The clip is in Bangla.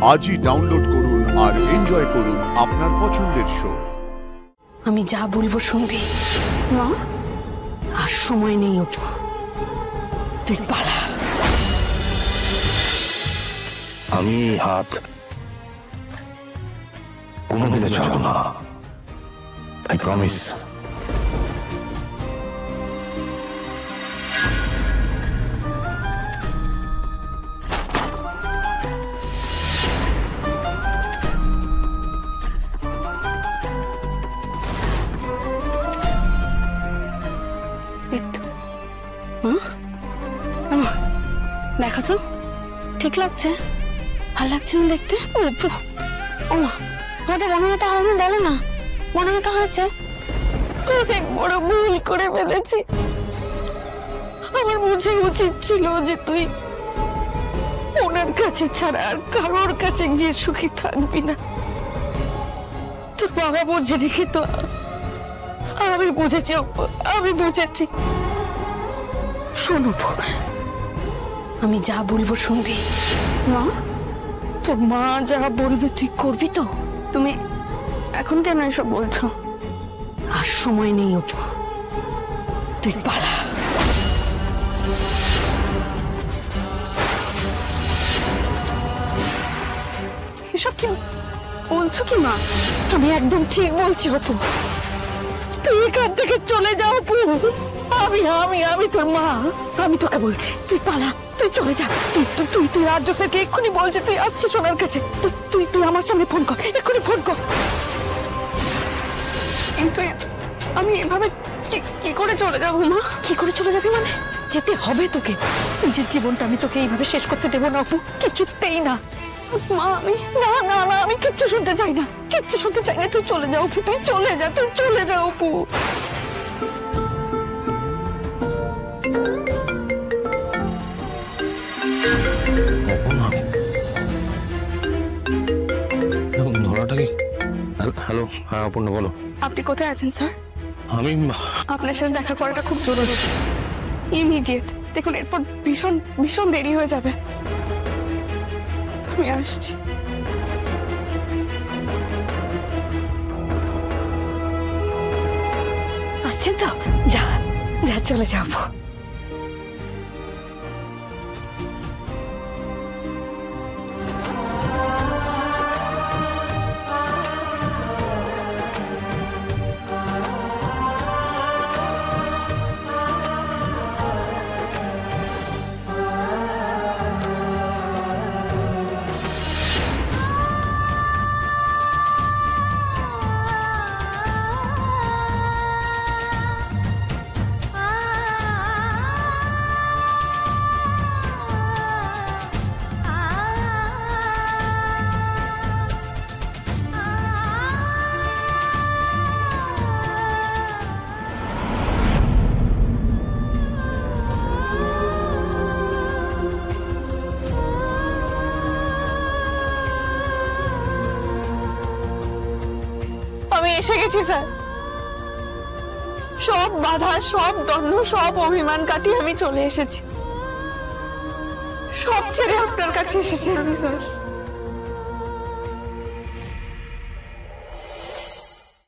আজই ডাউনলোড করুন আর এনজয় করুন আপনার পছন্দের শো। আমি যা বলবো শুনবি না, আর সময় নেই অপু, তুই পালা। আমি এই হাত কোনোদিনও ছাড়ব না, আই প্রমিস। দেখো তো ঠিক লাগছে? ভাল লাগছে না দেখতে? হয়তো মনে মতো আমি বলো না, মনে মতো হয়েছে। অনেক বড় ভুল করে ফেলেছি। আমার বুঝে উচিত ছিল যে তুই ওনার কাছে ছাড়া আর কারোর কাছে গিয়ে সুখী থাকবি না। তোর বাবা বুঝে রেখে তো আমি বুঝেছি, আমি বুঝেছি। শোনো, আমি যা বলবো শুনবি না? তোর মা যা বলবে তুই করবি তো? তুমি এখন কেন এসব বলছো? আর সময় নেই অপু, তুই পালা। এসব কি বলছো কি মা? আমি একদম ঠিক বলছি অপু, তুই এখান থেকে চলে যাও অপু। আমি তোর মা, আমি তোকে বলছি তুই পালা, তুই চলে যা। তুই আর্য স্যারকে এক্ষুনি বলছে তুই আসছিস ওনার কাছে। তুই আমার সামনে ফোন কর, এক্ষুনি ফোন কর। কিন্তু আমি এভাবে কি করে চলে যাবো মা? কি করে চলে যাবি মানে? যেতে হবে তোকে। নিজের জীবনটা আমি তোকে এইভাবে শেষ করতে দেবো না অপু, কিছুতেই না। মা আমি না আমি কিচ্ছু শুনতে চাই না, কিচ্ছু শুনতে চাই না। তুই চলে যা অপু, তুই চলে যা, তুই চলে যা অপু। হ্যালো, হ্যাঁ অপর্ণা বলো। আপনি কোথায় আছেন স্যার? আমি আপনার সাথে দেখা করাটা খুব জরুরি, ইমিডিয়েট। দেখুন এরপর ভীষণ ভীষণ দেরি হয়ে যাবে। আমি আসছি। আসছেন তো? যা যা, চলে যাবো। আমি এসে গেছি স্যার। সব বাধা, সব দ্বন্দ্ব, সব অভিমান কাটিয়ে আমি চলে এসেছি। সব ছেড়ে আপনার কাছে এসেছি আমি স্যার।